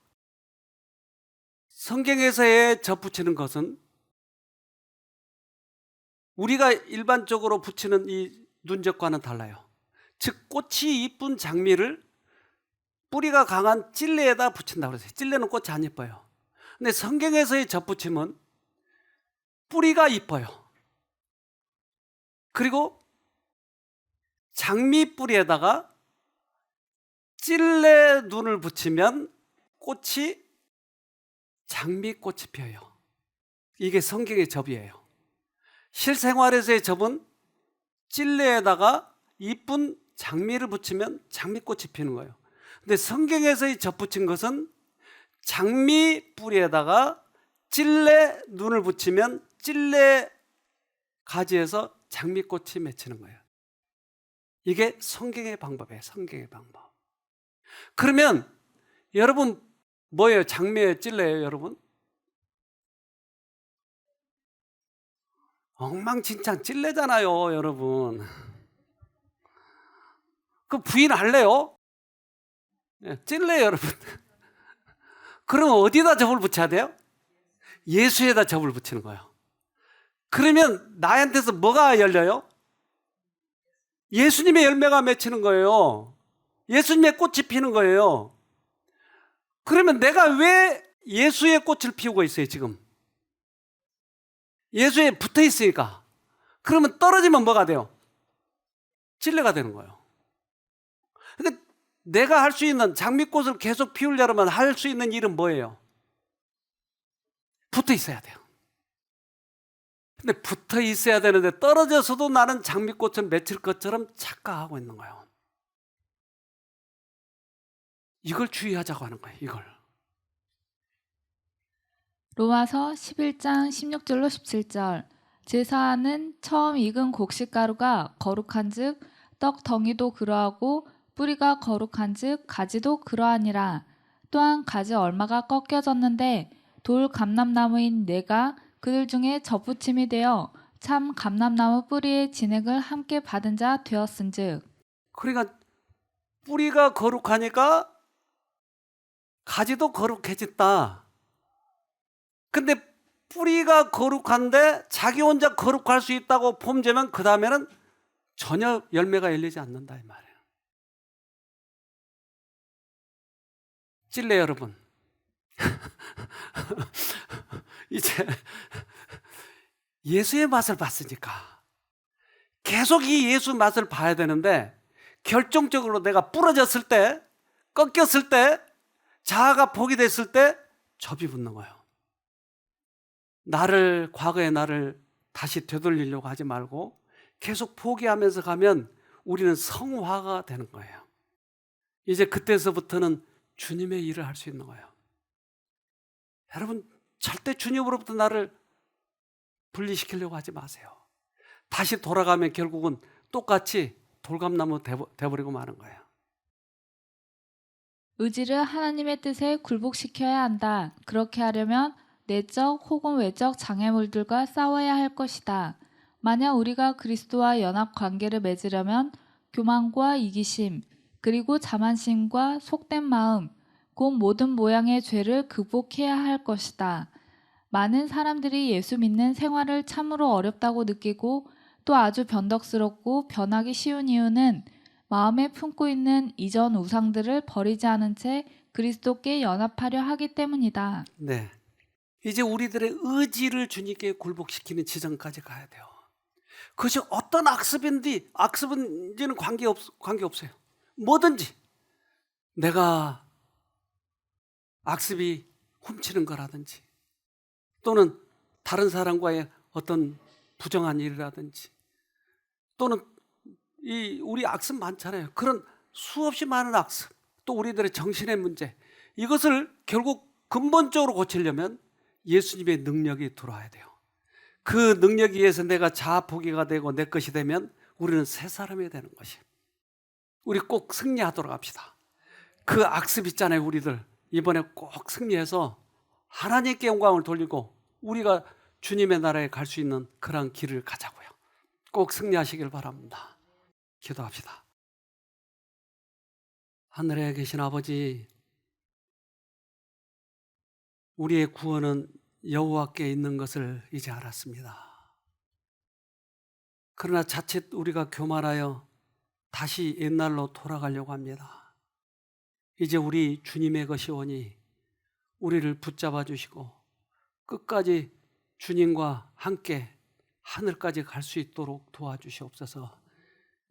성경에서의 접붙이는 것은 우리가 일반적으로 붙이는 이 눈접과는 달라요. 즉 꽃이 이쁜 장미를 뿌리가 강한 찔레에다 붙인다고 그랬어요. 찔레는 꽃이 안 예뻐요. 근데 성경에서의 접붙임은 뿌리가 이뻐요. 그리고 장미 뿌리에다가 찔레 눈을 붙이면 꽃이 장미꽃이 펴요. 이게 성경의 접이에요. 실생활에서의 접은 찔레에다가 이쁜 장미를 붙이면 장미꽃이 피는 거예요. 근데 성경에서의 접붙인 것은 장미 뿌리에다가 찔레 눈을 붙이면 찔레 가지에서 장미꽃이 맺히는 거예요. 이게 성경의 방법이에요. 성경의 방법. 그러면 여러분 뭐예요? 장미예요? 찔레예요? 여러분? 엉망진창 찔레잖아요. 여러분. 그 부인할래요? 찔레요 여러분. 그럼 어디다 접을 붙여야 돼요? 예수에다 접을 붙이는 거예요. 그러면 나한테서 뭐가 열려요? 예수님의 열매가 맺히는 거예요. 예수님의 꽃이 피는 거예요. 그러면 내가 왜 예수의 꽃을 피우고 있어요 지금? 예수에 붙어 있으니까. 그러면 떨어지면 뭐가 돼요? 찔레가 되는 거예요. 근데 내가 할 수 있는, 장미꽃을 계속 피우려면 할 수 있는 일은 뭐예요? 붙어 있어야 돼요. 근데 붙어 있어야 되는데 떨어져서도 나는 장미꽃을 맺힐 것처럼 착각하고 있는 거예요. 이걸 주의하자고 하는 거예요. 이걸. 로마서 11장 16절로 17절. 제사하는 처음 익은 곡식가루가 거룩한즉 떡 덩이도 그러하고 뿌리가 거룩한즉 가지도 그러하니라. 또한 가지 얼마가 꺾여졌는데 돌 감람나무인 내가 그들 중에 접붙임이 되어 참 감람나무 뿌리의 진액을 함께 받은 자 되었은즉. 그러니까 뿌리가 거룩하니까 가지도 거룩해졌다. 근데 뿌리가 거룩한데 자기 혼자 거룩할 수 있다고 폼재면 그 다음에는 전혀 열매가 열리지 않는다 이 말이에요. 찔레 여러분. 이제 예수의 맛을 봤으니까 계속 이 예수 맛을 봐야 되는데 결정적으로 내가 부러졌을 때, 꺾였을 때, 자아가 포기됐을 때 접이 붙는 거예요. 과거의 나를 다시 되돌리려고 하지 말고 계속 포기하면서 가면 우리는 성화가 되는 거예요. 이제 그때서부터는 주님의 일을 할 수 있는 거예요. 여러분 절대 주님으로부터 나를 분리시키려고 하지 마세요. 다시 돌아가면 결국은 똑같이 돌감나무 돼버리고 마는 거예요. 의지를 하나님의 뜻에 굴복시켜야 한다. 그렇게 하려면 내적 혹은 외적 장애물들과 싸워야 할 것이다. 만약 우리가 그리스도와 연합 관계를 맺으려면 교만과 이기심, 그리고 자만심과 속된 마음, 곧 모든 모양의 죄를 극복해야 할 것이다. 많은 사람들이 예수 믿는 생활을 참으로 어렵다고 느끼고 또 아주 변덕스럽고 변하기 쉬운 이유는 마음에 품고 있는 이전 우상들을 버리지 않은 채 그리스도께 연합하려 하기 때문이다. 네. 이제 우리들의 의지를 주님께 굴복시키는 지점까지 가야 돼요. 그것이 어떤 악습인지는 관계없어요. 뭐든지 내가 악습이 훔치는 거라든지 또는 다른 사람과의 어떤 부정한 일이라든지 또는 우리 악습 많잖아요. 그런 수없이 많은 악습, 또 우리들의 정신의 문제, 이것을 결국 근본적으로 고치려면 예수님의 능력이 들어와야 돼요. 그 능력에 의해서 내가 자아포기가 되고 내 것이 되면 우리는 새 사람이 되는 것이에요. 우리 꼭 승리하도록 합시다. 그 악습 있잖아요. 우리들 이번에 꼭 승리해서 하나님께 영광을 돌리고 우리가 주님의 나라에 갈 수 있는 그런 길을 가자고요. 꼭 승리하시길 바랍니다. 기도합시다. 하늘에 계신 아버지, 우리의 구원은 여호와께 있는 것을 이제 알았습니다. 그러나 자칫 우리가 교만하여 다시 옛날로 돌아가려고 합니다. 이제 우리 주님의 것이 오니 우리를 붙잡아 주시고 끝까지 주님과 함께 하늘까지 갈 수 있도록 도와주시옵소서.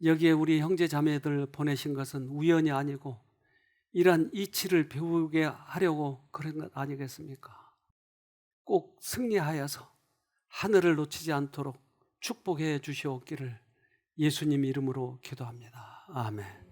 여기에 우리 형제 자매들 보내신 것은 우연이 아니고 이러한 이치를 배우게 하려고 그런 것 아니겠습니까? 꼭 승리하여서 하늘을 놓치지 않도록 축복해 주시옵기를 예수님 이름으로 기도합니다. 아멘.